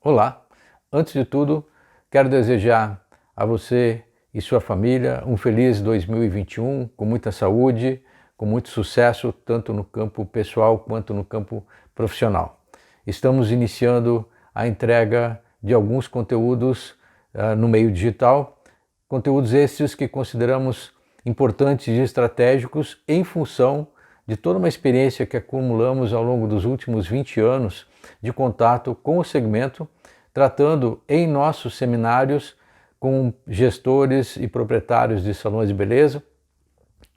Olá! Antes de tudo, quero desejar a você e sua família um feliz 2021, com muita saúde, com muito sucesso, tanto no campo pessoal quanto no campo profissional. Estamos iniciando a entrega de alguns conteúdos no meio digital, conteúdos estes que consideramos importantes e estratégicos em função de toda uma experiência que acumulamos ao longo dos últimos 20 anos de contato com o segmento, tratando em nossos seminários com gestores e proprietários de salões de beleza,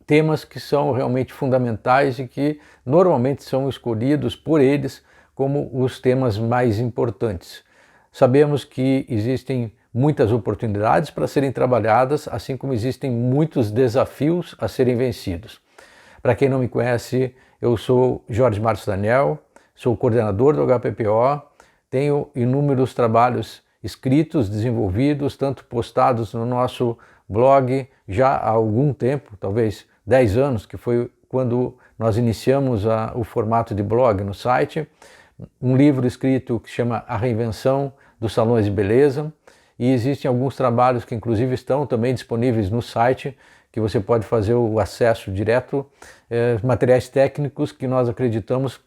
temas que são realmente fundamentais e que normalmente são escolhidos por eles como os temas mais importantes. Sabemos que existem muitas oportunidades para serem trabalhadas, assim como existem muitos desafios a serem vencidos. Para quem não me conhece, eu sou Jorge Marcos Daniel, sou coordenador do HPPO, tenho inúmeros trabalhos escritos, desenvolvidos, tanto postados no nosso blog já há algum tempo, talvez 10 anos, que foi quando nós iniciamos o formato de blog no site, um livro escrito que chama A Reinvenção dos Salões de Beleza, e existem alguns trabalhos que inclusive estão também disponíveis no site, que você pode fazer o acesso direto, materiais técnicos que nós acreditamos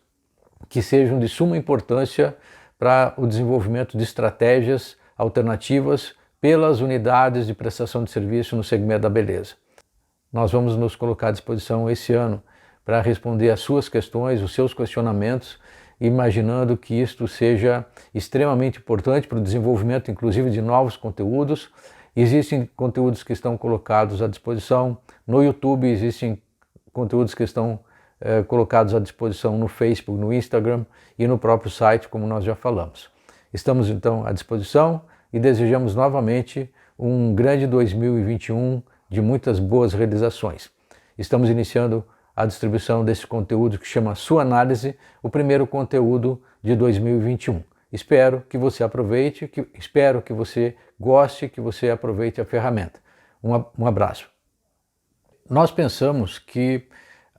que sejam de suma importância para o desenvolvimento de estratégias alternativas pelas unidades de prestação de serviço no segmento da beleza. Nós vamos nos colocar à disposição esse ano para responder às suas questões, os seus questionamentos, imaginando que isto seja extremamente importante para o desenvolvimento, inclusive, de novos conteúdos. Existem conteúdos que estão colocados à disposição no YouTube, existem conteúdos que estão colocados à disposição no Facebook, no Instagram e no próprio site, como nós já falamos. Estamos então à disposição e desejamos novamente um grande 2021 de muitas boas realizações. Estamos iniciando a distribuição desse conteúdo que chama Sua Análise, o primeiro conteúdo de 2021. Espero que você aproveite, espero que você goste, que você aproveite a ferramenta. Um abraço. Nós pensamos que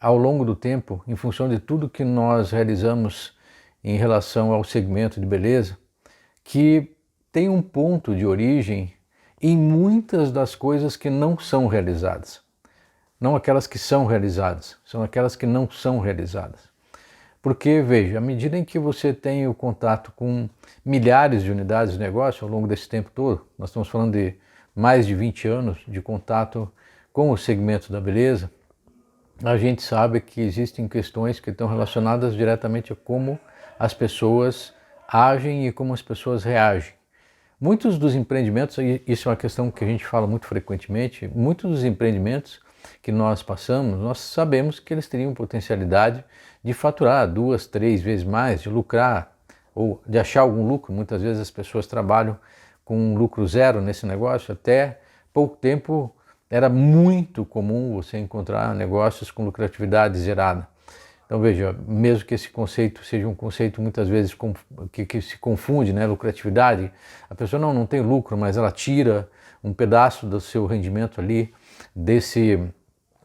ao longo do tempo, em função de tudo que nós realizamos em relação ao segmento de beleza, que tem um ponto de origem em muitas das coisas que não são realizadas. Não aquelas que são realizadas, são aquelas que não são realizadas. Porque, veja, à medida em que você tem o contato com milhares de unidades de negócio ao longo desse tempo todo, nós estamos falando de mais de 20 anos de contato com o segmento da beleza, a gente sabe que existem questões que estão relacionadas diretamente a como as pessoas agem e como as pessoas reagem. Muitos dos empreendimentos, e isso é uma questão que a gente fala muito frequentemente, muitos dos empreendimentos que nós passamos, nós sabemos que eles teriam potencialidade de faturar 2, 3 vezes mais, de lucrar ou de achar algum lucro. Muitas vezes as pessoas trabalham com um lucro zero nesse negócio. Até pouco tempo era muito comum você encontrar negócios com lucratividade zerada. Então veja, mesmo que esse conceito seja um conceito muitas vezes que se confunde, né, lucratividade, a pessoa não tem lucro, mas ela tira um pedaço do seu rendimento ali, desse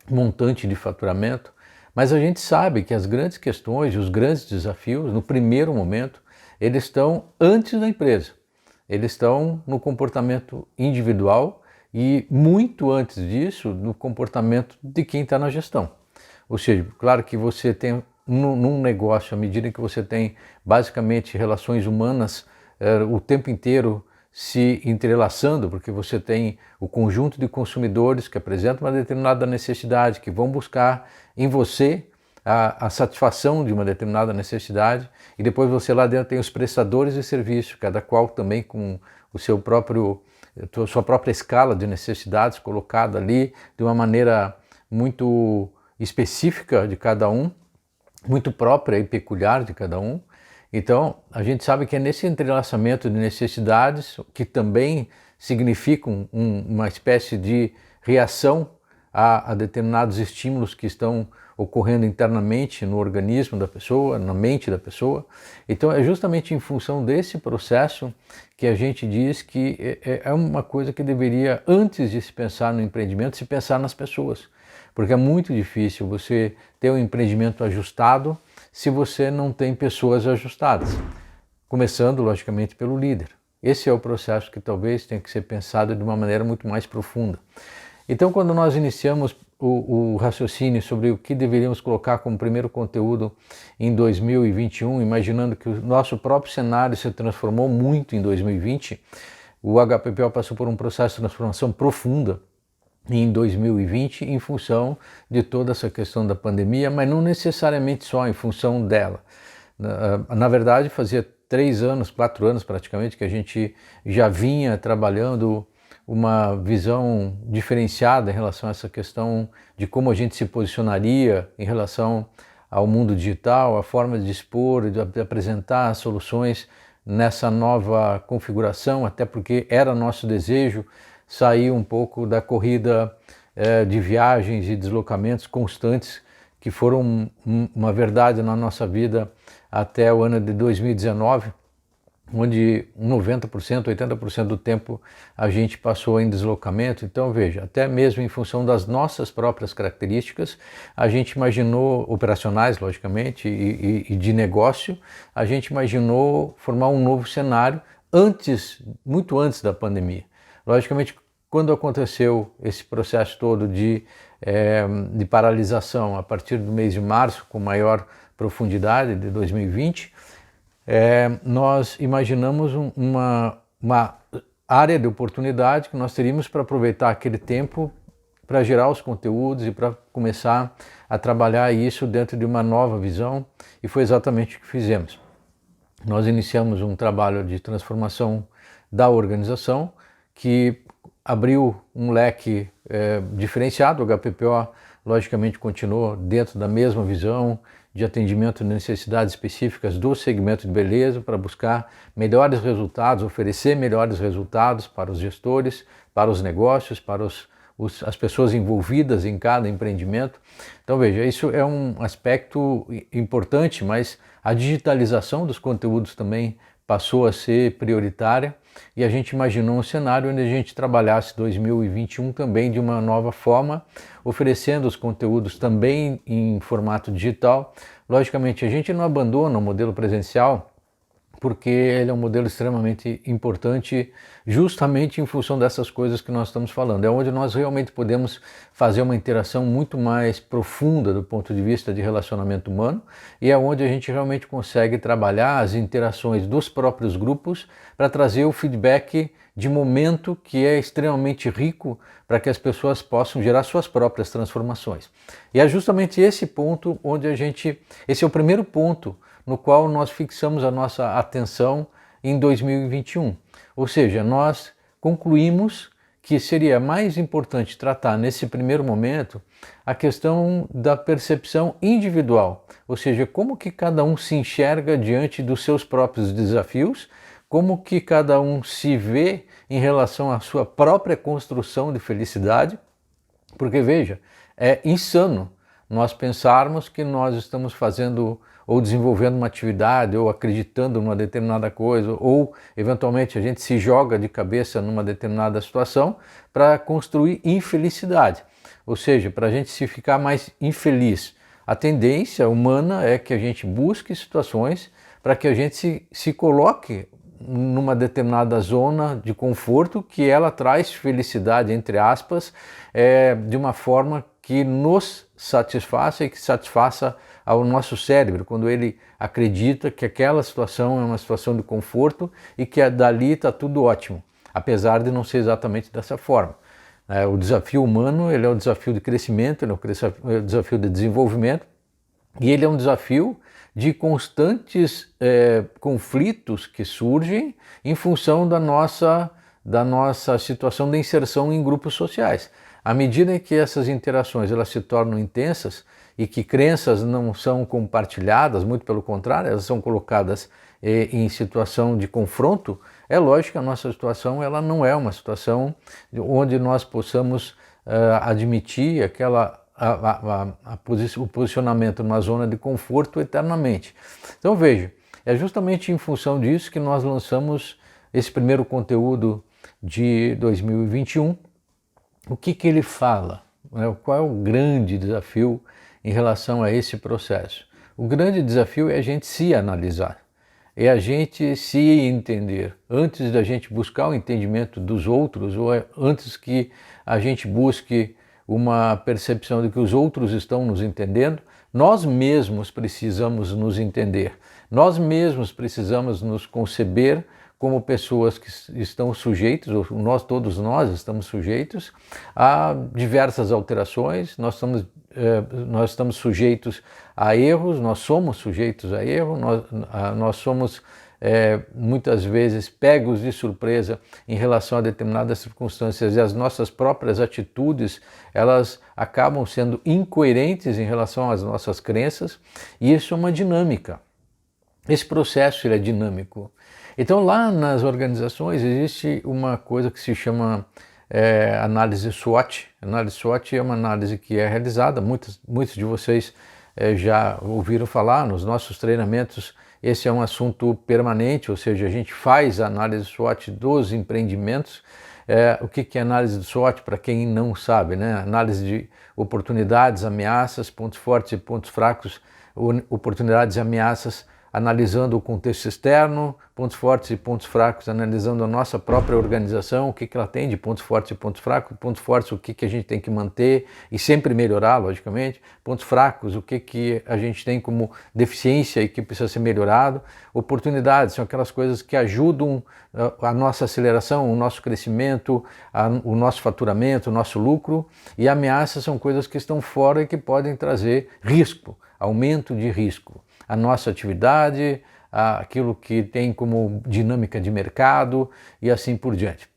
montante de faturamento. Mas a gente sabe que as grandes questões, os grandes desafios, no primeiro momento, eles estão antes da empresa. Eles estão no comportamento individual e muito antes disso, no comportamento de quem está na gestão. Ou seja, claro que você tem num negócio, à medida que você tem basicamente relações humanas o tempo inteiro se entrelaçando, porque você tem o conjunto de consumidores que apresentam uma determinada necessidade, que vão buscar em você a satisfação de uma determinada necessidade, e depois você lá dentro tem os prestadores de serviço, cada qual também com o seu próprio, sua própria escala de necessidades colocada ali de uma maneira muito específica de cada um, muito própria e peculiar de cada um. Então, a gente sabe que é nesse entrelaçamento de necessidades que também significam uma espécie de reação a determinados estímulos que estão ocorrendo internamente no organismo da pessoa, na mente da pessoa. Então, é justamente em função desse processo que a gente diz que é uma coisa que deveria, antes de se pensar no empreendimento, se pensar nas pessoas. Porque é muito difícil você ter um empreendimento ajustado se você não tem pessoas ajustadas. começando, logicamente, pelo líder. Esse é o processo que talvez tenha que ser pensado de uma maneira muito mais profunda. Então, quando nós iniciamos o raciocínio sobre o que deveríamos colocar como primeiro conteúdo em 2021, imaginando que o nosso próprio cenário se transformou muito em 2020, o HPPO passou por um processo de transformação profunda em 2020 em função de toda essa questão da pandemia, mas não necessariamente só em função dela. Na verdade, fazia 3 anos, 4 anos praticamente, que a gente já vinha trabalhando uma visão diferenciada em relação a essa questão de como a gente se posicionaria em relação ao mundo digital, a forma de expor, de apresentar soluções nessa nova configuração, até porque era nosso desejo sair um pouco da corrida de viagens e deslocamentos constantes que foram uma verdade na nossa vida até o ano de 2019, onde 90%, 80% do tempo a gente passou em deslocamento. Então veja, até mesmo em função das nossas próprias características, a gente imaginou, operacionais logicamente, e de negócio, a gente imaginou formar um novo cenário muito antes da pandemia. Logicamente, quando aconteceu esse processo todo de paralisação a partir do mês de março, com maior profundidade de 2020, nós imaginamos uma área de oportunidade que nós teríamos para aproveitar aquele tempo para gerar os conteúdos e para começar a trabalhar isso dentro de uma nova visão, e foi exatamente o que fizemos. Nós iniciamos um trabalho de transformação da organização que abriu um leque diferenciado. O HPPO logicamente continuou dentro da mesma visão de atendimento de necessidades específicas do segmento de beleza para buscar melhores resultados, oferecer melhores resultados para os gestores, para os negócios, para as pessoas envolvidas em cada empreendimento. Então veja, isso é um aspecto importante, mas a digitalização dos conteúdos também passou a ser prioritária, e a gente imaginou um cenário onde a gente trabalhasse 2021 também de uma nova forma, oferecendo os conteúdos também em formato digital. Logicamente, a gente não abandona o modelo presencial, porque ele é um modelo extremamente importante justamente em função dessas coisas que nós estamos falando. É onde nós realmente podemos fazer uma interação muito mais profunda do ponto de vista de relacionamento humano, e é onde a gente realmente consegue trabalhar as interações dos próprios grupos para trazer o feedback de momento que é extremamente rico para que as pessoas possam gerar suas próprias transformações. E é justamente esse ponto onde esse é o primeiro ponto no qual nós fixamos a nossa atenção em 2021. Ou seja, nós concluímos que seria mais importante tratar nesse primeiro momento a questão da percepção individual, ou seja, como que cada um se enxerga diante dos seus próprios desafios, como que cada um se vê em relação à sua própria construção de felicidade, porque veja, é insano nós pensarmos que nós estamos fazendo ou desenvolvendo uma atividade, ou acreditando numa determinada coisa, ou eventualmente a gente se joga de cabeça numa determinada situação para construir infelicidade, ou seja, para a gente se ficar mais infeliz. A tendência humana é que a gente busque situações para que a gente se coloque numa determinada zona de conforto que ela traz felicidade, entre aspas, de uma forma que nos satisfaça e que satisfaça ao nosso cérebro, quando ele acredita que aquela situação é uma situação de conforto e que dali está tudo ótimo, apesar de não ser exatamente dessa forma. O desafio humano, ele é um desafio de crescimento, ele é um desafio de desenvolvimento, e ele é um desafio de constantes conflitos que surgem em função da nossa situação de inserção em grupos sociais. À medida que essas interações elas se tornam intensas e que crenças não são compartilhadas, muito pelo contrário, elas são colocadas em situação de confronto, é lógico que a nossa situação ela não é uma situação onde nós possamos admitir o posicionamento numa zona de conforto eternamente. Então veja, é justamente em função disso que nós lançamos esse primeiro conteúdo de 2021. O que ele fala? Qual é o grande desafio em relação a esse processo? O grande desafio é a gente se analisar. é a gente se entender. Antes da gente buscar o entendimento dos outros, ou antes que a gente busque uma percepção de que os outros estão nos entendendo, nós mesmos precisamos nos entender. Nós mesmos precisamos nos conceber como pessoas que estão sujeitos, ou todos nós estamos sujeitos a diversas alterações, nós estamos sujeitos a erros, nós somos sujeitos a erro, nós somos muitas vezes pegos de surpresa em relação a determinadas circunstâncias e as nossas próprias atitudes, elas acabam sendo incoerentes em relação às nossas crenças, e isso é uma dinâmica. Esse processo ele é dinâmico. Então lá nas organizações existe uma coisa que se chama análise SWOT. Análise SWOT é uma análise que é realizada, muitos de vocês já ouviram falar nos nossos treinamentos. Esse é um assunto permanente, ou seja, a gente faz a análise SWOT dos empreendimentos. O que é análise do SWOT, para quem não sabe, né? Análise de oportunidades, ameaças, pontos fortes e pontos fracos, oportunidades e ameaças, analisando o contexto externo, pontos fortes e pontos fracos, analisando a nossa própria organização, o que ela tem de pontos fortes e pontos fortes, o que a gente tem que manter e sempre melhorar, logicamente, pontos fracos, o que a gente tem como deficiência e que precisa ser melhorado, oportunidades, são aquelas coisas que ajudam a nossa aceleração, o nosso crescimento, o nosso faturamento, o nosso lucro, e ameaças são coisas que estão fora e que podem trazer risco, aumento de risco. A nossa atividade, aquilo que tem como dinâmica de mercado e assim por diante.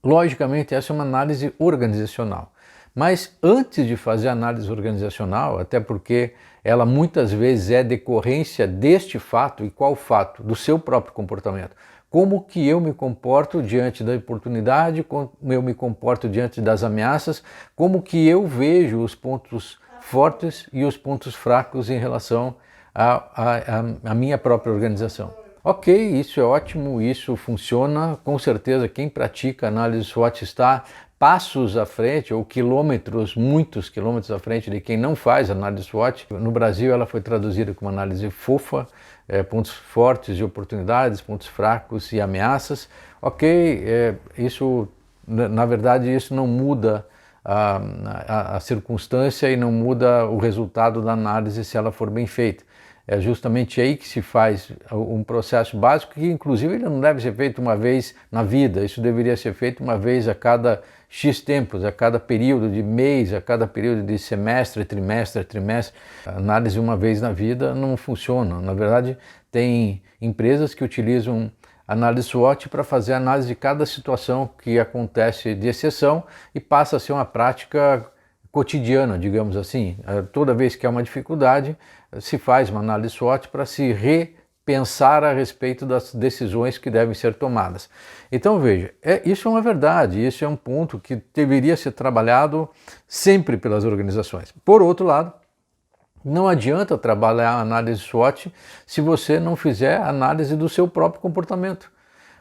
Logicamente, essa é uma análise organizacional. Mas antes de fazer a análise organizacional, até porque ela muitas vezes é decorrência deste fato, e qual fato? Do seu próprio comportamento. Como que eu me comporto diante da oportunidade, como eu me comporto diante das ameaças, como que eu vejo os pontos fortes e os pontos fracos em relação a minha própria organização. Ok, isso é ótimo, isso funciona, com certeza quem pratica análise SWOT está passos à frente, ou quilômetros, muitos quilômetros à frente de quem não faz análise SWOT. No Brasil ela foi traduzida como análise FOFA, pontos fortes e oportunidades, pontos fracos e ameaças. Ok, isso, na verdade isso não muda a circunstância e não muda o resultado da análise se ela for bem feita. É justamente aí que se faz um processo básico que, inclusive, ele não deve ser feito uma vez na vida. Isso deveria ser feito uma vez a cada X tempos, a cada período de mês, a cada período de semestre, trimestre. A análise uma vez na vida não funciona. Na verdade, tem empresas que utilizam análise SWOT para fazer a análise de cada situação que acontece de exceção e passa a ser uma prática cotidiana, digamos assim. Toda vez que há uma dificuldade, se faz uma análise SWOT para se repensar a respeito das decisões que devem ser tomadas. Então veja, isso é uma verdade, isso é um ponto que deveria ser trabalhado sempre pelas organizações. Por outro lado, não adianta trabalhar a análise SWOT se você não fizer a análise do seu próprio comportamento.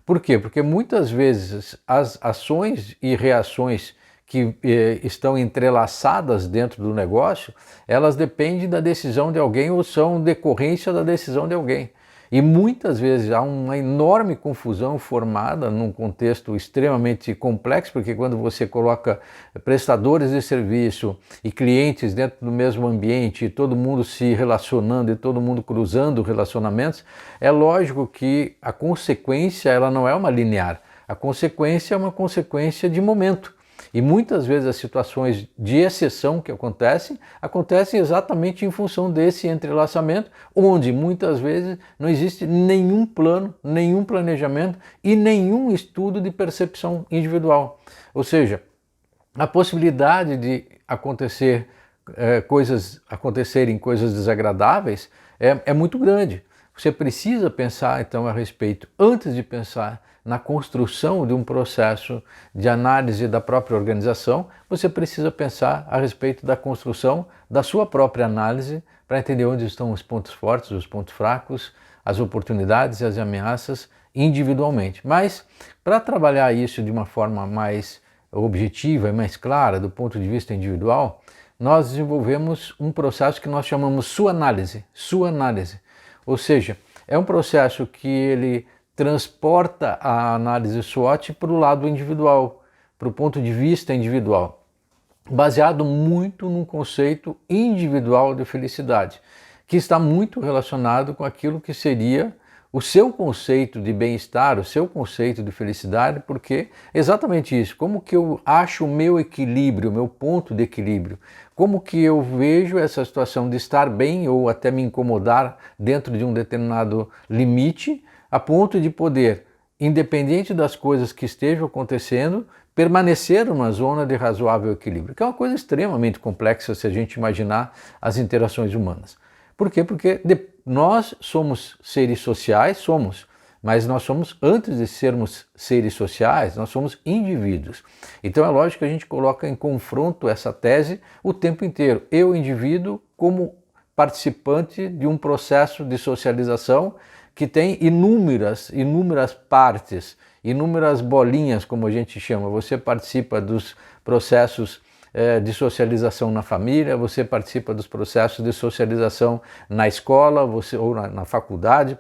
Por quê? Porque muitas vezes as ações e reações que estão entrelaçadas dentro do negócio, elas dependem da decisão de alguém ou são decorrência da decisão de alguém. E muitas vezes há uma enorme confusão formada num contexto extremamente complexo, porque quando você coloca prestadores de serviço e clientes dentro do mesmo ambiente, e todo mundo se relacionando e todo mundo cruzando relacionamentos, é lógico que a consequência ela não é uma linear. A consequência é uma consequência de momento. E muitas vezes as situações de exceção que acontecem exatamente em função desse entrelaçamento, onde muitas vezes não existe nenhum plano, nenhum planejamento e nenhum estudo de percepção individual. Ou seja, a possibilidade de acontecerem coisas desagradáveis é muito grande. Você precisa pensar então a respeito, antes de pensar na construção de um processo de análise da própria organização, você precisa pensar a respeito da construção da sua própria análise para entender onde estão os pontos fortes, os pontos fracos, as oportunidades e as ameaças individualmente. Mas para trabalhar isso de uma forma mais objetiva e mais clara do ponto de vista individual, nós desenvolvemos um processo que nós chamamos sua análise. Ou seja, é um processo que ele transporta a análise SWOT para o lado individual, para o ponto de vista individual, baseado muito num conceito individual de felicidade, que está muito relacionado com aquilo que seria o seu conceito de bem-estar, o seu conceito de felicidade, porque exatamente isso, como que eu acho o meu equilíbrio, o meu ponto de equilíbrio, como que eu vejo essa situação de estar bem ou até me incomodar dentro de um determinado limite, a ponto de poder, independente das coisas que estejam acontecendo, permanecer numa zona de razoável equilíbrio, que é uma coisa extremamente complexa se a gente imaginar as interações humanas. Por quê? Porque nós somos seres sociais, mas nós somos, antes de sermos seres sociais, nós somos indivíduos. Então é lógico que a gente coloca em confronto essa tese o tempo inteiro. Eu, indivíduo, como participante de um processo de socialização que tem inúmeras partes, inúmeras bolinhas, como a gente chama. Você participa dos processos de socialização na família, você participa dos processos de socialização na escola ou na faculdade,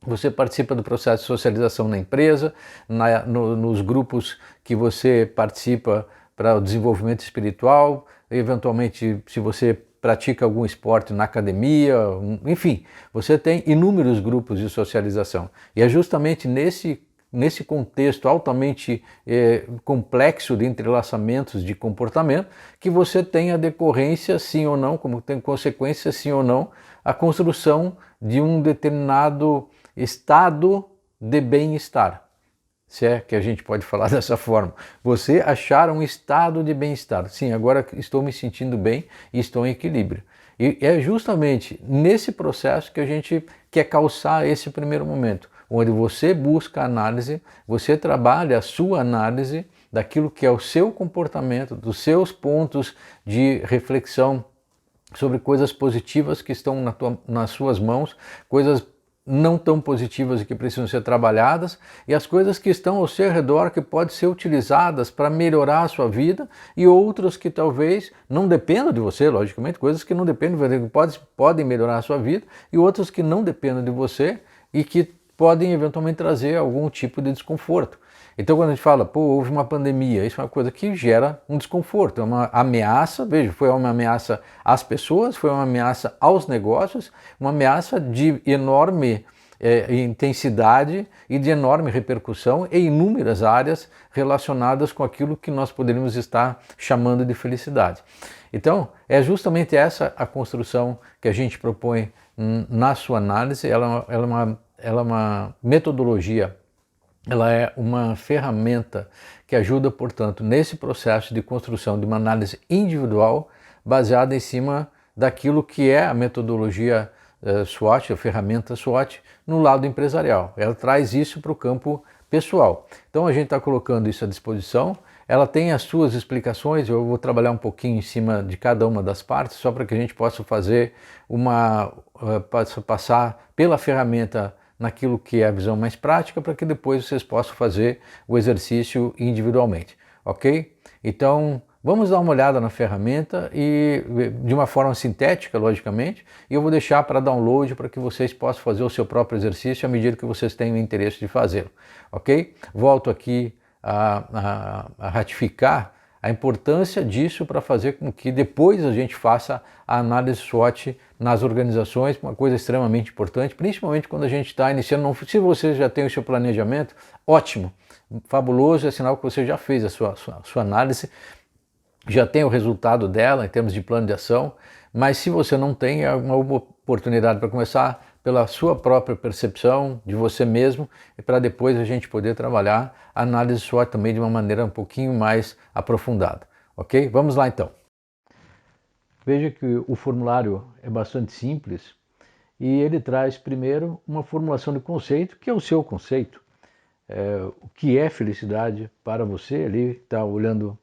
você participa do processo de socialização na empresa, nos grupos que você participa para o desenvolvimento espiritual, eventualmente se você pratica algum esporte na academia, enfim, você tem inúmeros grupos de socialização. E é justamente nesse contexto altamente complexo de entrelaçamentos de comportamento, que você tem a decorrência, sim ou não, como tem consequência, sim ou não, a construção de um determinado estado de bem-estar. Se é que a gente pode falar dessa forma. Você achar um estado de bem-estar. Sim, agora estou me sentindo bem e estou em equilíbrio. E é justamente nesse processo que a gente quer calçar esse primeiro momento, onde você busca a análise, você trabalha a sua análise daquilo que é o seu comportamento, dos seus pontos de reflexão sobre coisas positivas que estão nas suas mãos, coisas não tão positivas e que precisam ser trabalhadas, e as coisas que estão ao seu redor que podem ser utilizadas para melhorar a sua vida, e outras que talvez não dependam de você, logicamente, coisas que não dependem de você, que podem melhorar a sua vida, e outras que não dependem de você e que podem eventualmente trazer algum tipo de desconforto. Então quando a gente fala, pô, houve uma pandemia, isso é uma coisa que gera um desconforto, é uma ameaça, veja, foi uma ameaça às pessoas, foi uma ameaça aos negócios, uma ameaça de enorme intensidade e de enorme repercussão em inúmeras áreas relacionadas com aquilo que nós poderíamos estar chamando de felicidade. Então, é justamente essa a construção que a gente propõe na sua análise. Ela é uma metodologia, ela é uma ferramenta que ajuda, portanto, nesse processo de construção de uma análise individual baseada em cima daquilo que é a metodologia SWOT, a ferramenta SWOT, no lado empresarial. Ela traz isso para o campo pessoal. Então a gente está colocando isso à disposição, ela tem as suas explicações, eu vou trabalhar um pouquinho em cima de cada uma das partes, só para que a gente possa fazer passar pela ferramenta naquilo que é a visão mais prática, para que depois vocês possam fazer o exercício individualmente, ok? Então, vamos dar uma olhada na ferramenta e de uma forma sintética, logicamente, e eu vou deixar para download para que vocês possam fazer o seu próprio exercício à medida que vocês tenham interesse de fazê-lo, ok? Volto aqui a ratificar a importância disso para fazer com que depois a gente faça a análise SWOT nas organizações, uma coisa extremamente importante, principalmente quando a gente está iniciando. Se você já tem o seu planejamento, ótimo, fabuloso, é sinal que você já fez a sua análise, já tem o resultado dela em termos de plano de ação, mas se você não tem, é uma oportunidade para começar pela sua própria percepção de você mesmo e para depois a gente poder trabalhar a análise SWOT também de uma maneira um pouquinho mais aprofundada, ok? Vamos lá então. Veja que o formulário é bastante simples e ele traz primeiro uma formulação de conceito, que é o seu conceito, o que é felicidade para você, ali está olhando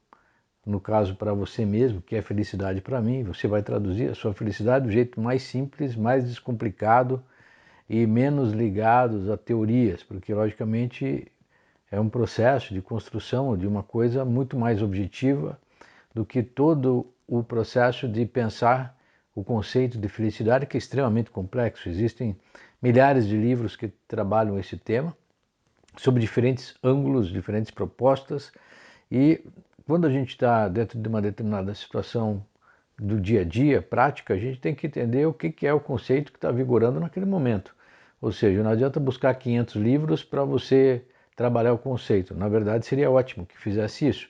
no caso para você mesmo, que é felicidade para mim, você vai traduzir a sua felicidade do jeito mais simples, mais descomplicado e menos ligados a teorias, porque logicamente é um processo de construção de uma coisa muito mais objetiva do que todo o processo de pensar o conceito de felicidade, que é extremamente complexo. Existem milhares de livros que trabalham esse tema, sob diferentes ângulos, diferentes propostas, e quando a gente está dentro de uma determinada situação do dia a dia, prática, a gente tem que entender o que é o conceito que está vigorando naquele momento. Ou seja, não adianta buscar 500 livros para você trabalhar o conceito. Na verdade, seria ótimo que fizesse isso,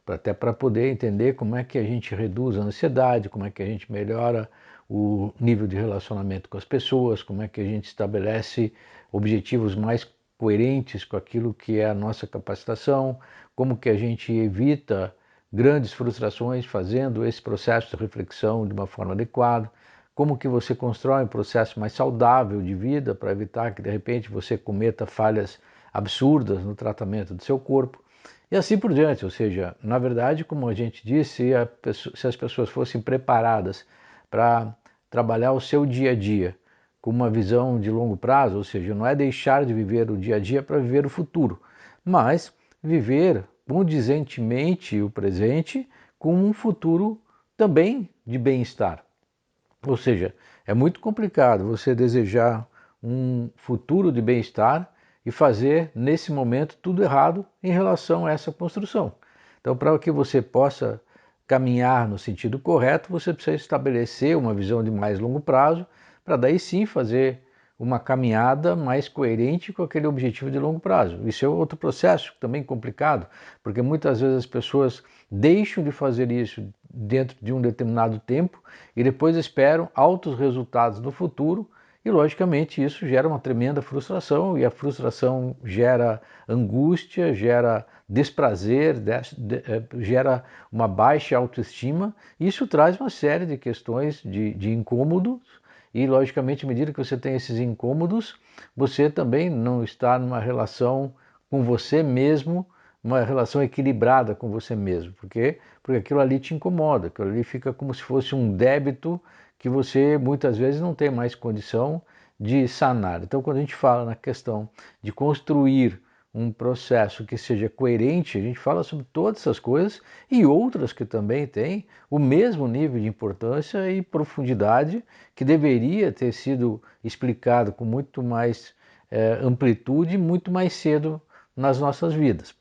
até para poder entender como é que a gente reduz a ansiedade, como é que a gente melhora o nível de relacionamento com as pessoas, como é que a gente estabelece objetivos mais coerentes com aquilo que é a nossa capacitação, como que a gente evita grandes frustrações fazendo esse processo de reflexão de uma forma adequada, como que você constrói um processo mais saudável de vida para evitar que de repente você cometa falhas absurdas no tratamento do seu corpo e assim por diante. Ou seja, na verdade, como a gente disse, se as pessoas fossem preparadas para trabalhar o seu dia a dia com uma visão de longo prazo, ou seja, não é deixar de viver o dia a dia para viver o futuro, mas viver condizentemente o presente com um futuro também de bem-estar. Ou seja, é muito complicado você desejar um futuro de bem-estar e fazer nesse momento tudo errado em relação a essa construção. Então, para que você possa caminhar no sentido correto, você precisa estabelecer uma visão de mais longo prazo, para daí sim fazer uma caminhada mais coerente com aquele objetivo de longo prazo. Isso é outro processo também complicado, porque muitas vezes as pessoas deixam de fazer isso dentro de um determinado tempo e depois esperam altos resultados no futuro e, logicamente, isso gera uma tremenda frustração e a frustração gera angústia, gera desprazer, gera uma baixa autoestima e isso traz uma série de questões de incômodos e, logicamente, à medida que você tem esses incômodos, você também não está numa relação com você mesmo, uma relação equilibrada com você mesmo. Por quê? Porque aquilo ali te incomoda, aquilo ali fica como se fosse um débito que você muitas vezes não tem mais condição de sanar. Então, quando a gente fala na questão de construir um processo que seja coerente, a gente fala sobre todas essas coisas e outras que também têm o mesmo nível de importância e profundidade que deveria ter sido explicado com muito mais amplitude, muito mais cedo nas nossas vidas.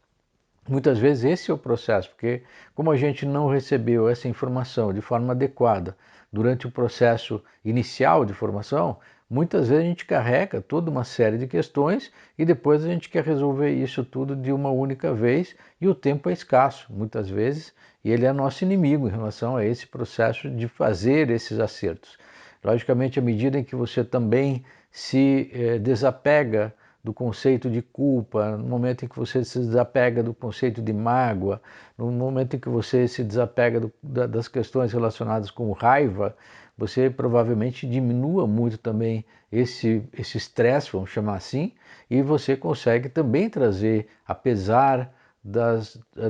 Muitas vezes esse é o processo, porque como a gente não recebeu essa informação de forma adequada durante o processo inicial de formação, muitas vezes a gente carrega toda uma série de questões e depois a gente quer resolver isso tudo de uma única vez e o tempo é escasso, muitas vezes, e ele é nosso inimigo em relação a esse processo de fazer esses acertos. Logicamente, à medida em que você também se desapega do conceito de culpa, no momento em que você se desapega do conceito de mágoa, no momento em que você se desapega das questões relacionadas com raiva, você provavelmente diminua muito também esse estresse, vamos chamar assim, e você consegue também trazer, apesar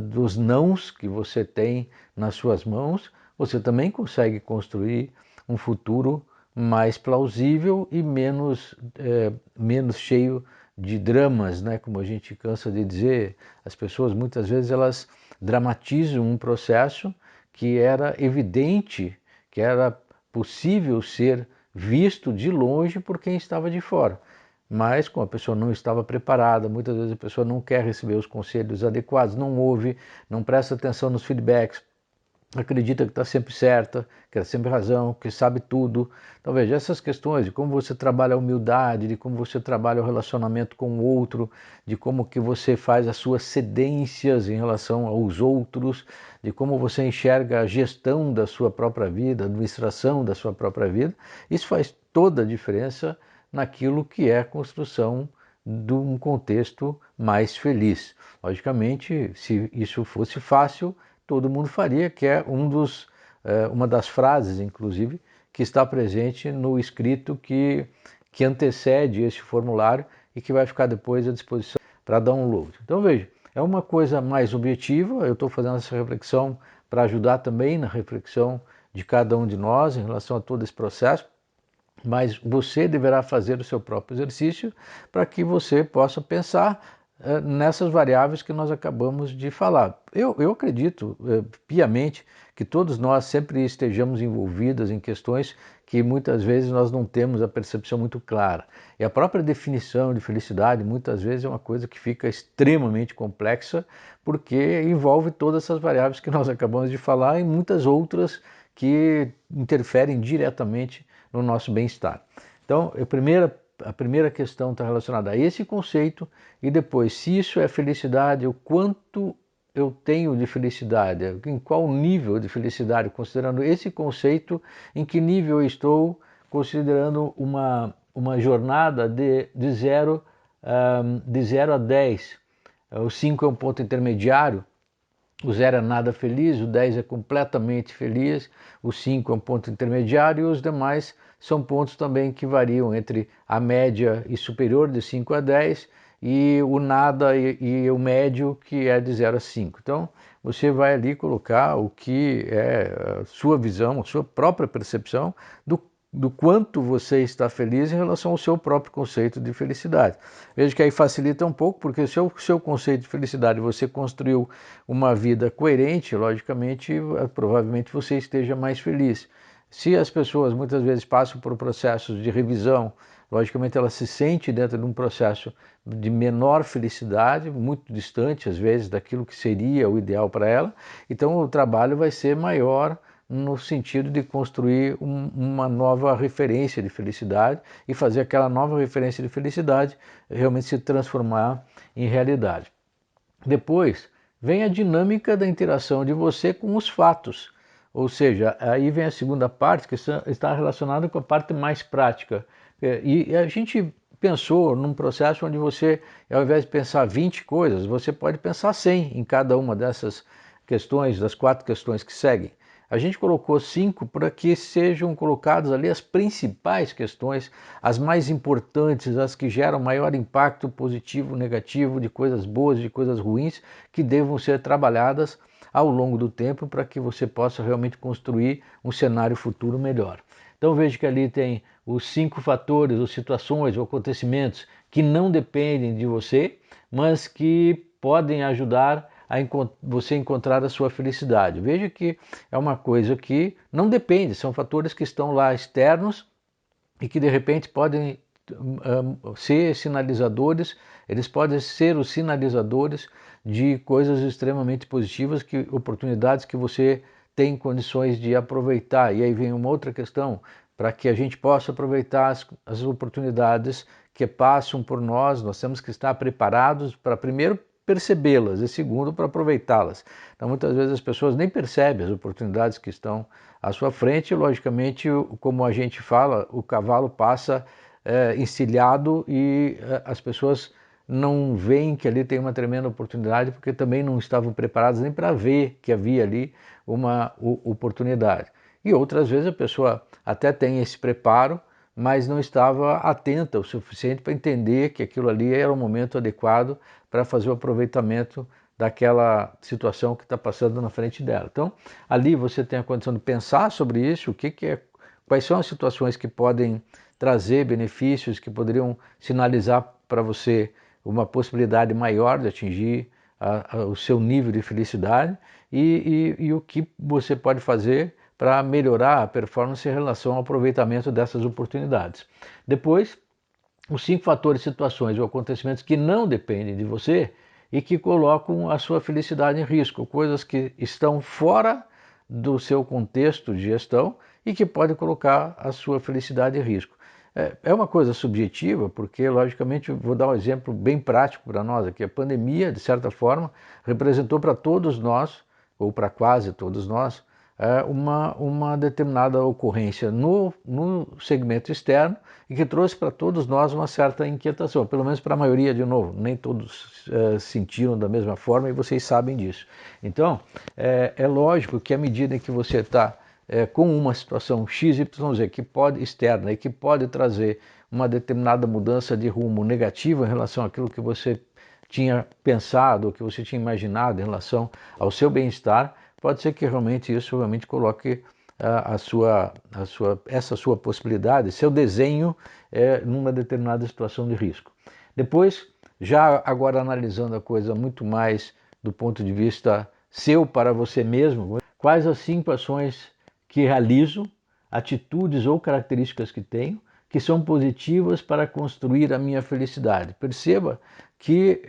dos nãos que você tem nas suas mãos, você também consegue construir um futuro mais plausível e menos cheio de dramas, né? Como a gente cansa de dizer, as pessoas muitas vezes elas dramatizam um processo que era evidente, que era possível ser visto de longe por quem estava de fora. Mas como a pessoa não estava preparada, muitas vezes a pessoa não quer receber os conselhos adequados, não ouve, não presta atenção nos feedbacks, acredita que está sempre certa, que tem sempre razão, que sabe tudo. Então veja, essas questões de como você trabalha a humildade, de como você trabalha o relacionamento com o outro, de como que você faz as suas cedências em relação aos outros, de como você enxerga a gestão da sua própria vida, a administração da sua própria vida, isso faz toda a diferença naquilo que é a construção de um contexto mais feliz. Logicamente, se isso fosse fácil, todo mundo faria, que é uma das frases, inclusive, que está presente no escrito que antecede esse formulário e que vai ficar depois à disposição para download. Então veja, é uma coisa mais objetiva, eu estou fazendo essa reflexão para ajudar também na reflexão de cada um de nós em relação a todo esse processo, mas você deverá fazer o seu próprio exercício para que você possa pensar nessas variáveis que nós acabamos de falar. Eu acredito piamente que todos nós sempre estejamos envolvidos em questões que muitas vezes nós não temos a percepção muito clara. E a própria definição de felicidade muitas vezes é uma coisa que fica extremamente complexa, porque envolve todas essas variáveis que nós acabamos de falar e muitas outras que interferem diretamente no nosso bem-estar. Então, a primeira questão está relacionada a esse conceito e depois, se isso é felicidade, o quanto eu tenho de felicidade, em qual nível de felicidade, considerando esse conceito, em que nível eu estou, considerando uma jornada de 0 a 10. O 5 é um ponto intermediário, o 0 é nada feliz, o 10 é completamente feliz, o 5 é um ponto intermediário e os demais são pontos também que variam entre a média e superior de 5 a 10 e o nada e o médio, que é de 0 a 5. Então você vai ali colocar o que é a sua visão, a sua própria percepção do quanto você está feliz em relação ao seu próprio conceito de felicidade. Veja que aí facilita um pouco, porque se o seu conceito de felicidade você construiu uma vida coerente, logicamente, provavelmente você esteja mais feliz. Se as pessoas muitas vezes passam por processos de revisão, logicamente ela se sente dentro de um processo de menor felicidade, muito distante às vezes daquilo que seria o ideal para ela, então o trabalho vai ser maior no sentido de construir uma nova referência de felicidade e fazer aquela nova referência de felicidade realmente se transformar em realidade. Depois vem a dinâmica da interação de você com os fatos, ou seja, aí vem a segunda parte que está relacionada com a parte mais prática. E a gente pensou num processo onde você, ao invés de pensar 20 coisas, você pode pensar 100 em cada uma dessas questões, das 4 questões que seguem. A gente colocou 5 para que sejam colocadas ali as principais questões, as mais importantes, as que geram maior impacto positivo, negativo, de coisas boas, de coisas ruins, que devam ser trabalhadas ao longo do tempo para que você possa realmente construir um cenário futuro melhor. Então veja que ali tem os 5 fatores, ou situações, ou acontecimentos que não dependem de você, mas que podem ajudar a você encontrar a sua felicidade. Veja que é uma coisa que não depende, são fatores que estão lá externos e que de repente podem ser sinalizadores, eles podem ser os sinalizadores de coisas extremamente positivas, oportunidades que você tem condições de aproveitar. E aí vem uma outra questão, para que a gente possa aproveitar as oportunidades que passam por nós temos que estar preparados para primeiro percebê-las e segundo para aproveitá-las. Então muitas vezes as pessoas nem percebem as oportunidades que estão à sua frente, logicamente, como a gente fala, o cavalo passa encilhado e as pessoas não veem que ali tem uma tremenda oportunidade, porque também não estavam preparadas nem para ver que havia ali uma oportunidade. E outras vezes a pessoa até tem esse preparo, mas não estava atenta o suficiente para entender que aquilo ali era o momento adequado para fazer o aproveitamento daquela situação que está passando na frente dela. Então, ali você tem a condição de pensar sobre isso, quais são as situações que podem trazer benefícios, que poderiam sinalizar para você uma possibilidade maior de atingir o seu nível de felicidade e o que você pode fazer para melhorar a performance em relação ao aproveitamento dessas oportunidades. Depois, os 5 fatores, situações ou acontecimentos que não dependem de você e que colocam a sua felicidade em risco, coisas que estão fora do seu contexto de gestão e que podem colocar a sua felicidade em risco. É uma coisa subjetiva, porque, logicamente, vou dar um exemplo bem prático para nós aqui. A pandemia, de certa forma, representou para todos nós, ou para quase todos nós, uma determinada ocorrência no segmento externo e que trouxe para todos nós uma certa inquietação, pelo menos para a maioria, de novo, nem todos sentiram da mesma forma e vocês sabem disso. Então, é lógico que à medida em que você está com uma situação XYZ que pode externa e que pode trazer uma determinada mudança de rumo negativa em relação àquilo que você tinha pensado, ou que você tinha imaginado em relação ao seu bem-estar, pode ser que realmente isso realmente coloque essa sua possibilidade, seu desenho numa determinada situação de risco. Depois, já agora analisando a coisa muito mais do ponto de vista seu para você mesmo, quais as 5 ações que realizo, atitudes ou características que tenho, que são positivas para construir a minha felicidade. Perceba que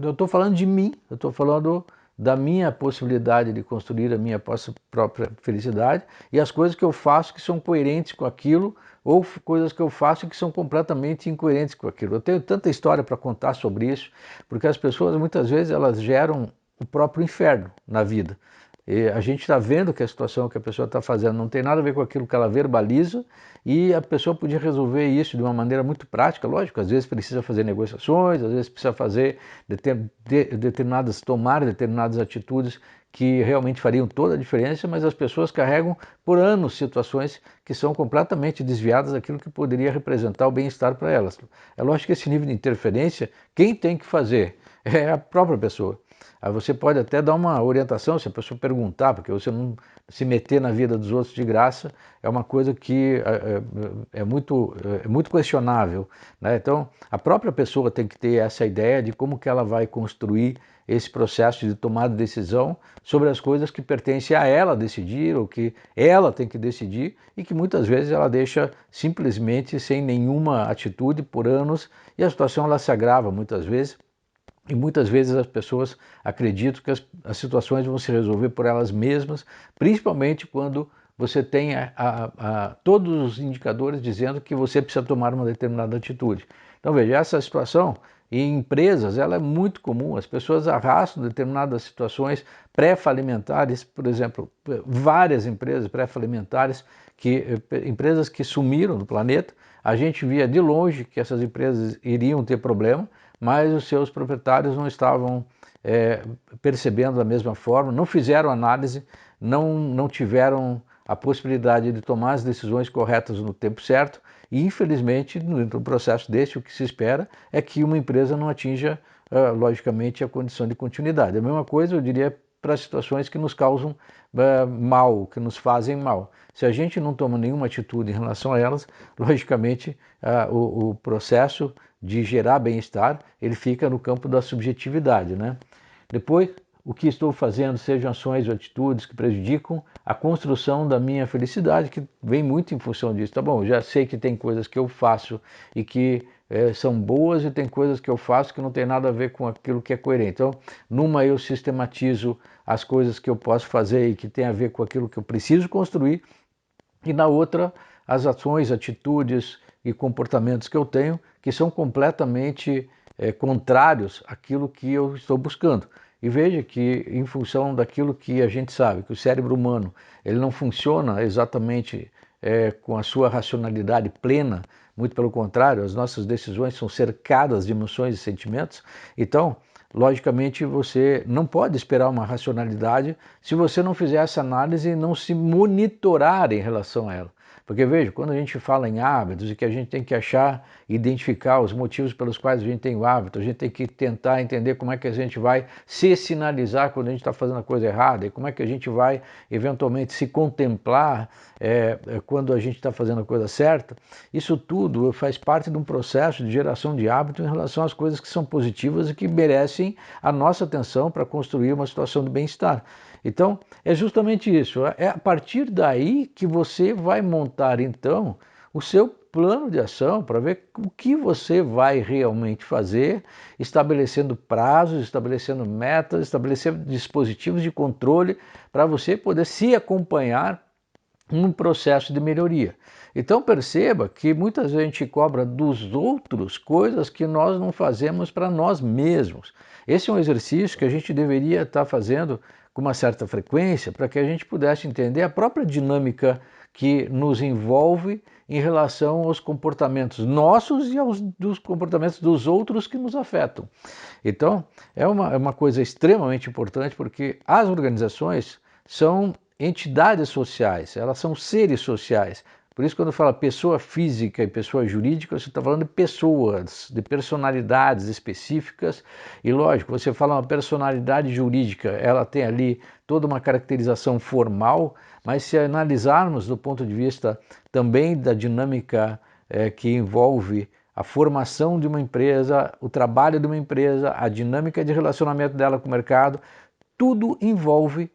eu estou falando de mim, eu estou falando da minha possibilidade de construir a minha própria felicidade e as coisas que eu faço que são coerentes com aquilo ou coisas que eu faço que são completamente incoerentes com aquilo. Eu tenho tanta história para contar sobre isso, porque as pessoas muitas vezes elas geram o próprio inferno na vida. E a gente está vendo que a situação que a pessoa está fazendo não tem nada a ver com aquilo que ela verbaliza e a pessoa podia resolver isso de uma maneira muito prática, lógico, às vezes precisa fazer negociações, às vezes precisa fazer tomar determinadas atitudes que realmente fariam toda a diferença, mas as pessoas carregam por anos situações que são completamente desviadas daquilo que poderia representar o bem-estar para elas. É lógico que esse nível de interferência, quem tem que fazer é a própria pessoa. Aí você pode até dar uma orientação se a pessoa perguntar, porque você não se meter na vida dos outros de graça é uma coisa que é muito questionável, né? Então a própria pessoa tem que ter essa ideia de como que ela vai construir esse processo de tomada de decisão sobre as coisas que pertencem a ela decidir, ou que ela tem que decidir, e que muitas vezes ela deixa simplesmente sem nenhuma atitude por anos, e a situação ela se agrava muitas vezes. E muitas vezes as pessoas acreditam que as situações vão se resolver por elas mesmas, principalmente quando você tem todos os indicadores dizendo que você precisa tomar uma determinada atitude. Então veja, essa situação em empresas ela é muito comum, as pessoas arrastam determinadas situações pré-falimentares, por exemplo, várias empresas pré-falimentares, empresas que sumiram do planeta, a gente via de longe que essas empresas iriam ter problema, mas os seus proprietários não estavam percebendo da mesma forma, não fizeram análise, não tiveram a possibilidade de tomar as decisões corretas no tempo certo e, infelizmente, no processo desse, o que se espera é que uma empresa não atinja, logicamente, a condição de continuidade. A mesma coisa, eu diria, para situações que nos causam mal, que nos fazem mal. Se a gente não toma nenhuma atitude em relação a elas, logicamente, o processo de gerar bem-estar, ele fica no campo da subjetividade, né? Depois, o que estou fazendo, sejam ações ou atitudes que prejudicam a construção da minha felicidade, que vem muito em função disso. Tá bom, já sei que tem coisas que eu faço e que são boas e tem coisas que eu faço que não tem nada a ver com aquilo que é coerente. Então, numa eu sistematizo as coisas que eu posso fazer e que tem a ver com aquilo que eu preciso construir, e na outra as ações, atitudes e comportamentos que eu tenho que são completamente contrários àquilo que eu estou buscando. E veja que em função daquilo que a gente sabe, que o cérebro humano ele não funciona exatamente com a sua racionalidade plena, muito pelo contrário, as nossas decisões são cercadas de emoções e sentimentos, então logicamente você não pode esperar uma racionalidade se você não fizer essa análise e não se monitorar em relação a ela. Porque veja, quando a gente fala em hábitos e que a gente tem que achar, identificar os motivos pelos quais a gente tem o hábito, a gente tem que tentar entender como é que a gente vai se sinalizar quando a gente está fazendo a coisa errada e como é que a gente vai eventualmente se contemplar quando a gente está fazendo a coisa certa. Isso tudo faz parte de um processo de geração de hábito em relação às coisas que são positivas e que merecem a nossa atenção para construir uma situação de bem-estar. Então, é justamente isso. É a partir daí que você vai montar, então, o seu plano de ação para ver o que você vai realmente fazer, estabelecendo prazos, estabelecendo metas, estabelecendo dispositivos de controle para você poder se acompanhar num processo de melhoria. Então perceba que muitas vezes a gente cobra dos outros coisas que nós não fazemos para nós mesmos. Esse é um exercício que a gente deveria estar fazendo com uma certa frequência para que a gente pudesse entender a própria dinâmica que nos envolve em relação aos comportamentos nossos e dos comportamentos dos outros que nos afetam. Então, é uma coisa extremamente importante porque as organizações são entidades sociais, elas são seres sociais. Por isso, quando fala pessoa física e pessoa jurídica, você está falando de pessoas, de personalidades específicas. E lógico, você fala uma personalidade jurídica, ela tem ali toda uma caracterização formal, mas se analisarmos do ponto de vista também da dinâmica que envolve a formação de uma empresa, o trabalho de uma empresa, a dinâmica de relacionamento dela com o mercado, tudo envolve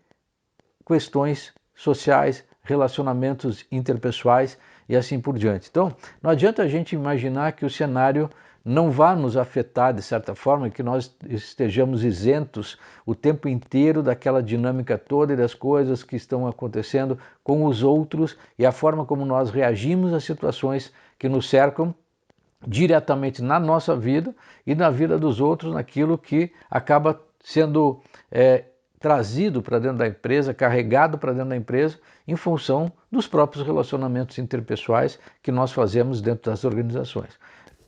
questões sociais, relacionamentos interpessoais e assim por diante. Então, não adianta a gente imaginar que o cenário não vá nos afetar de certa forma, que nós estejamos isentos o tempo inteiro daquela dinâmica toda e das coisas que estão acontecendo com os outros e a forma como nós reagimos às situações que nos cercam diretamente na nossa vida e na vida dos outros, naquilo que acaba sendo trazido para dentro da empresa, carregado para dentro da empresa, em função dos próprios relacionamentos interpessoais que nós fazemos dentro das organizações.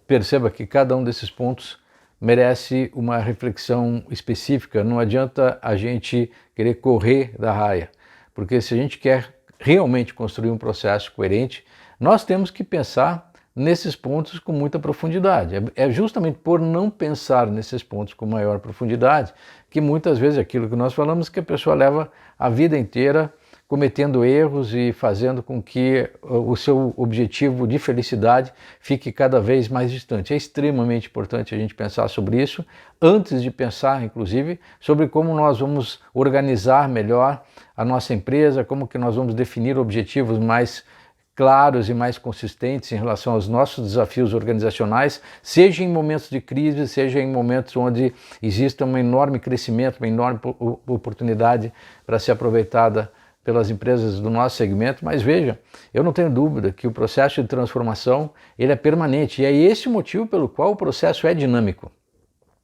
Perceba que cada um desses pontos merece uma reflexão específica, não adianta a gente querer correr da raia, porque se a gente quer realmente construir um processo coerente, nós temos que pensar nesses pontos com muita profundidade. É justamente por não pensar nesses pontos com maior profundidade que muitas vezes aquilo que nós falamos que a pessoa leva a vida inteira cometendo erros e fazendo com que o seu objetivo de felicidade fique cada vez mais distante. É extremamente importante a gente pensar sobre isso, antes de pensar, inclusive, sobre como nós vamos organizar melhor a nossa empresa, como que nós vamos definir objetivos mais claros e mais consistentes em relação aos nossos desafios organizacionais, seja em momentos de crise, seja em momentos onde exista um enorme crescimento, uma enorme oportunidade para ser aproveitada pelas empresas do nosso segmento. Mas veja, eu não tenho dúvida que o processo de transformação ele é permanente e é esse o motivo pelo qual o processo é dinâmico.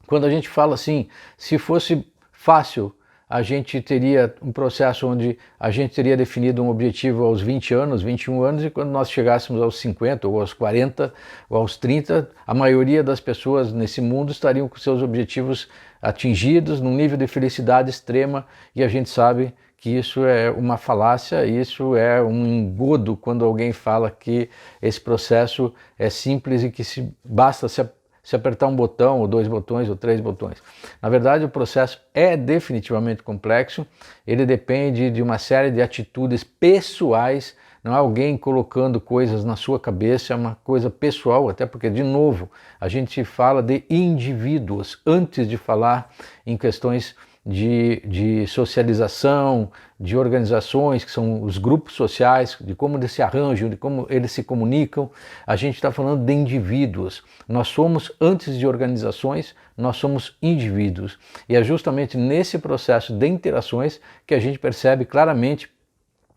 Quando a gente fala assim, se fosse fácil, a gente teria um processo onde a gente teria definido um objetivo aos 20 anos, 21 anos, e quando nós chegássemos aos 50, ou aos 40, ou aos 30, a maioria das pessoas nesse mundo estariam com seus objetivos atingidos, num nível de felicidade extrema, e a gente sabe que isso é uma falácia, isso é um engodo quando alguém fala que esse processo é simples e que basta se apertar um botão, ou 2 botões, ou 3 botões. Na verdade, o processo é definitivamente complexo, ele depende de uma série de atitudes pessoais, não é alguém colocando coisas na sua cabeça, é uma coisa pessoal, até porque, de novo, a gente fala de indivíduos antes de falar em questões de socialização, de organizações, que são os grupos sociais, de como eles se arranjam, de como eles se comunicam. A gente está falando de indivíduos. Nós somos, antes de organizações, nós somos indivíduos. E é justamente nesse processo de interações que a gente percebe claramente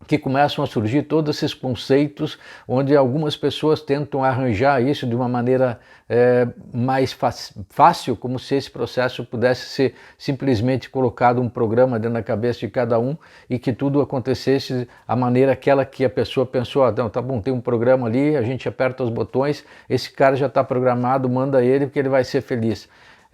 que começam a surgir todos esses conceitos onde algumas pessoas tentam arranjar isso de uma maneira mais fácil, como se esse processo pudesse ser simplesmente colocado um programa dentro da cabeça de cada um e que tudo acontecesse a maneira aquela que a pessoa pensou, não, tá bom, tem um programa ali, a gente aperta os botões, esse cara já está programado, manda ele porque ele vai ser feliz.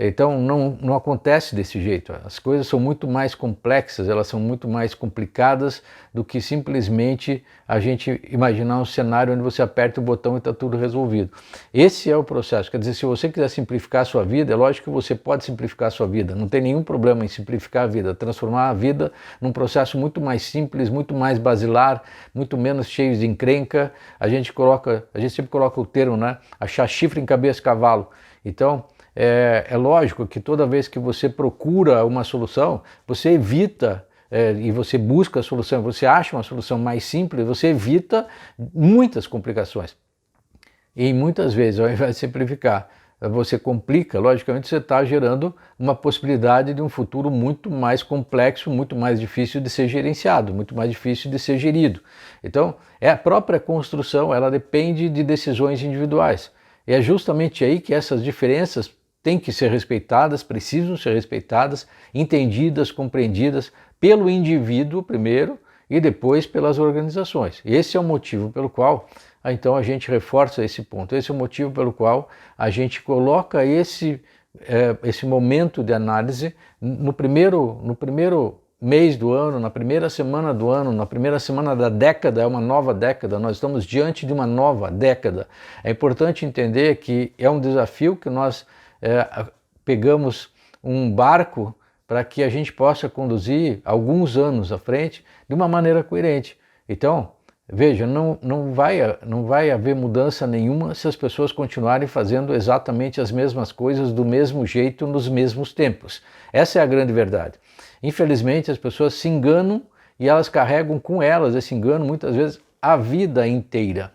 Então não acontece desse jeito, as coisas são muito mais complexas, elas são muito mais complicadas do que simplesmente a gente imaginar um cenário onde você aperta o botão e está tudo resolvido. Esse é o processo, quer dizer, se você quiser simplificar a sua vida, é lógico que você pode simplificar a sua vida, não tem nenhum problema em simplificar a vida, transformar a vida num processo muito mais simples, muito mais basilar, muito menos cheio de encrenca. A gente sempre coloca o termo, né? Achar chifre em cabeça de cavalo. Então, é lógico que toda vez que você procura uma solução, você evita e você busca a solução, você acha uma solução mais simples, você evita muitas complicações. E muitas vezes, ao invés de simplificar, você complica, logicamente você está gerando uma possibilidade de um futuro muito mais complexo, muito mais difícil de ser gerenciado, muito mais difícil de ser gerido. Então, a própria construção, ela depende de decisões individuais. E é justamente aí que essas diferenças têm que ser respeitadas, precisam ser respeitadas, entendidas, compreendidas pelo indivíduo primeiro e depois pelas organizações. Esse é o motivo pelo qual, então, a gente reforça esse ponto. Esse é o motivo pelo qual a gente coloca esse momento de análise no primeiro mês do ano, na primeira semana do ano, na primeira semana da década, é uma nova década, nós estamos diante de uma nova década. É importante entender que é um desafio que nós pegamos um barco para que a gente possa conduzir alguns anos à frente de uma maneira coerente. Então, veja, não vai haver mudança nenhuma se as pessoas continuarem fazendo exatamente as mesmas coisas do mesmo jeito nos mesmos tempos. Essa é a grande verdade. Infelizmente, as pessoas se enganam e elas carregam com elas esse engano muitas vezes a vida inteira.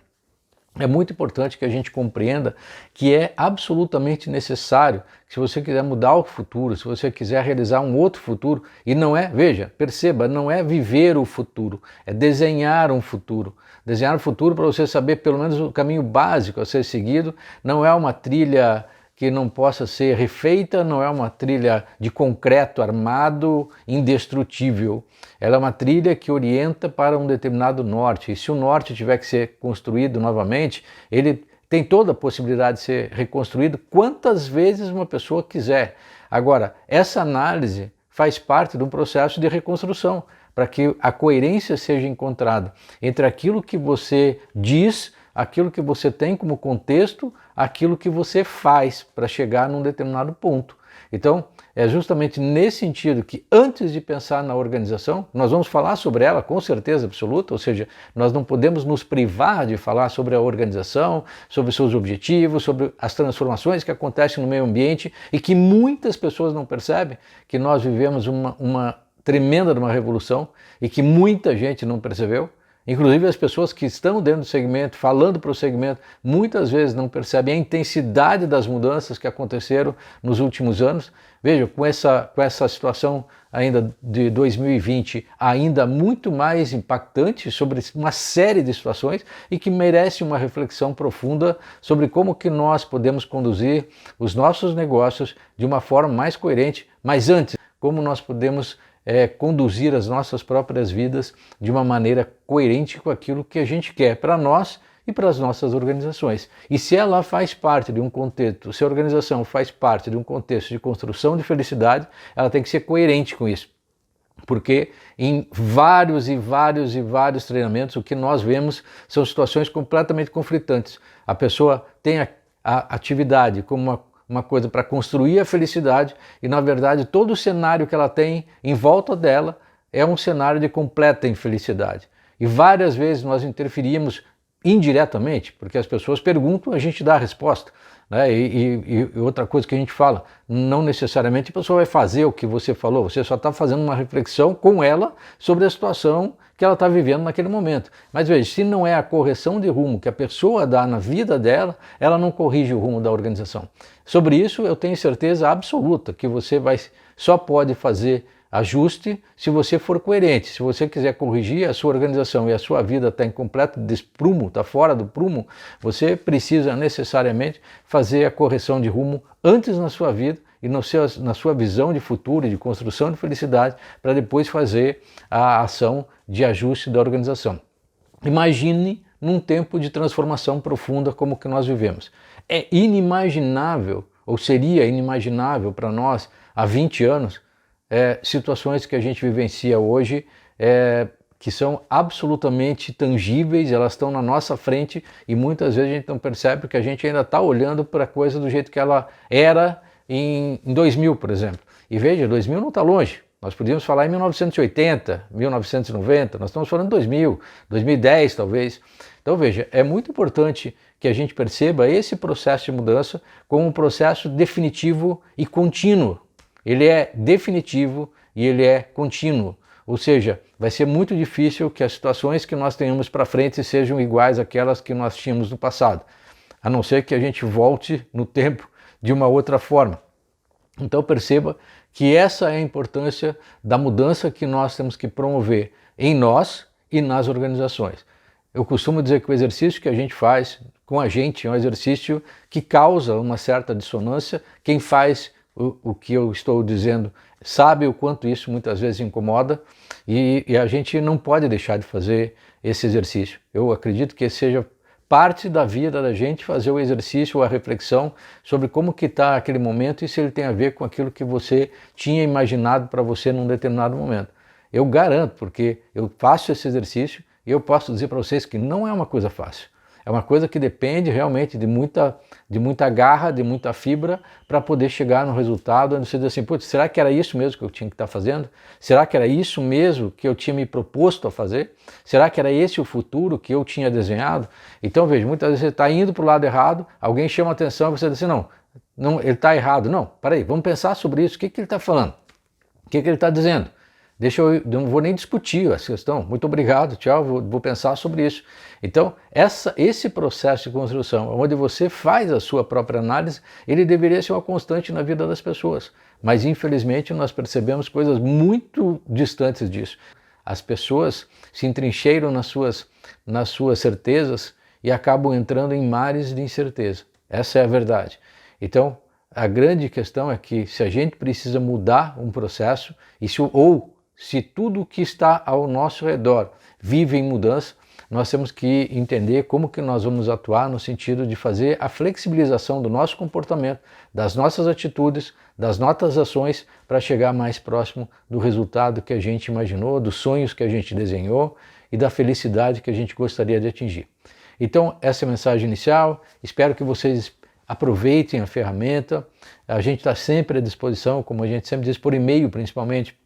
É muito importante que a gente compreenda que é absolutamente necessário, se você quiser mudar o futuro, se você quiser realizar um outro futuro, e não é, veja, perceba, não é viver o futuro, é desenhar um futuro. Desenhar um futuro para você saber pelo menos o caminho básico a ser seguido, não é uma trilha que não possa ser refeita, não é uma trilha de concreto armado, indestrutível. Ela é uma trilha que orienta para um determinado norte. E se o norte tiver que ser construído novamente, ele tem toda a possibilidade de ser reconstruído quantas vezes uma pessoa quiser. Agora, essa análise faz parte de um processo de reconstrução, para que a coerência seja encontrada entre aquilo que você diz, aquilo que você tem como contexto, aquilo que você faz para chegar num determinado ponto. Então, é justamente nesse sentido que antes de pensar na organização, nós vamos falar sobre ela com certeza absoluta, ou seja, nós não podemos nos privar de falar sobre a organização, sobre seus objetivos, sobre as transformações que acontecem no meio ambiente e que muitas pessoas não percebem, que nós vivemos uma tremenda de uma revolução e que muita gente não percebeu. Inclusive as pessoas que estão dentro do segmento, falando para o segmento, muitas vezes não percebem a intensidade das mudanças que aconteceram nos últimos anos. Veja, com essa situação ainda de 2020, ainda muito mais impactante sobre uma série de situações e que merece uma reflexão profunda sobre como que nós podemos conduzir os nossos negócios de uma forma mais coerente, mas antes, como nós podemos conduzir as nossas próprias vidas de uma maneira coerente com aquilo que a gente quer para nós e para as nossas organizações. E se ela faz parte de um contexto, se a organização faz parte de um contexto de construção de felicidade, ela tem que ser coerente com isso. Porque em vários treinamentos o que nós vemos são situações completamente conflitantes. A pessoa tem a atividade como uma coisa para construir a felicidade e, na verdade, todo o cenário que ela tem em volta dela é um cenário de completa infelicidade. E várias vezes nós interferimos indiretamente, porque as pessoas perguntam, a gente dá a resposta. Né? E outra coisa que a gente fala, não necessariamente a pessoa vai fazer o que você falou, você só está fazendo uma reflexão com ela sobre a situação que ela está vivendo naquele momento. Mas veja, se não é a correção de rumo que a pessoa dá na vida dela, ela não corrige o rumo da organização. Sobre isso eu tenho certeza absoluta que você só pode fazer ajuste se você for coerente. Se você quiser corrigir a sua organização e a sua vida está em completo desprumo, está fora do prumo, você precisa necessariamente fazer a correção de rumo antes na sua vida e na sua visão de futuro e de construção de felicidade, para depois fazer a ação de ajuste da organização. Imagine num tempo de transformação profunda como que nós vivemos. É inimaginável, ou seria inimaginável para nós há 20 anos, situações que a gente vivencia hoje, que são absolutamente tangíveis, elas estão na nossa frente e muitas vezes a gente não percebe que a gente ainda está olhando para a coisa do jeito que ela era em 2000, por exemplo. E veja, 2000 não está longe. Nós podíamos falar em 1980, 1990, nós estamos falando de 2000, 2010 talvez. Então veja, é muito importante que a gente perceba esse processo de mudança como um processo definitivo e contínuo. Ele é definitivo e ele é contínuo. Ou seja, vai ser muito difícil que as situações que nós tenhamos para frente sejam iguais àquelas que nós tínhamos no passado. A não ser que a gente volte no tempo de uma outra forma. Então perceba que essa é a importância da mudança que nós temos que promover em nós e nas organizações. Eu costumo dizer que o exercício que a gente faz com a gente é um exercício que causa uma certa dissonância. Quem faz o que eu estou dizendo sabe o quanto isso muitas vezes incomoda e a gente não pode deixar de fazer esse exercício. Eu acredito que seja parte da vida da gente fazer o exercício ou a reflexão sobre como que está aquele momento e se ele tem a ver com aquilo que você tinha imaginado para você num determinado momento. Eu garanto, porque eu faço esse exercício e eu posso dizer para vocês que não é uma coisa fácil. É uma coisa que depende realmente de muita garra, de muita fibra para poder chegar no resultado. Você diz assim, putz, será que era isso mesmo que eu tinha que estar fazendo? Será que era isso mesmo que eu tinha me proposto a fazer? Será que era esse o futuro que eu tinha desenhado? Então veja, muitas vezes você está indo para o lado errado, alguém chama a atenção e você diz assim, não, ele está errado. Não, peraí, vamos pensar sobre isso. O que ele está falando? O que ele está dizendo? Não vou nem discutir essa questão. Muito obrigado, tchau, vou pensar sobre isso. Então, esse processo de construção, onde você faz a sua própria análise, ele deveria ser uma constante na vida das pessoas. Mas, infelizmente, nós percebemos coisas muito distantes disso. As pessoas se entrincheiram nas suas certezas e acabam entrando em mares de incerteza. Essa é a verdade. Então, a grande questão é que se a gente precisa mudar um processo, se tudo que está ao nosso redor vive em mudança, nós temos que entender como que nós vamos atuar no sentido de fazer a flexibilização do nosso comportamento, das nossas atitudes, das nossas ações, para chegar mais próximo do resultado que a gente imaginou, dos sonhos que a gente desenhou e da felicidade que a gente gostaria de atingir. Então, essa é a mensagem inicial. Espero que vocês aproveitem a ferramenta. A gente está sempre à disposição, como a gente sempre diz, por e-mail principalmente,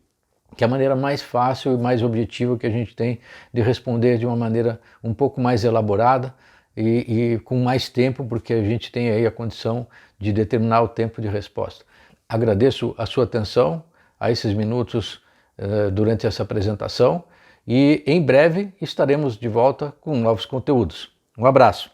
que é a maneira mais fácil e mais objetiva que a gente tem de responder de uma maneira um pouco mais elaborada e com mais tempo, porque a gente tem aí a condição de determinar o tempo de resposta. Agradeço a sua atenção a esses minutos durante essa apresentação e em breve estaremos de volta com novos conteúdos. Um abraço!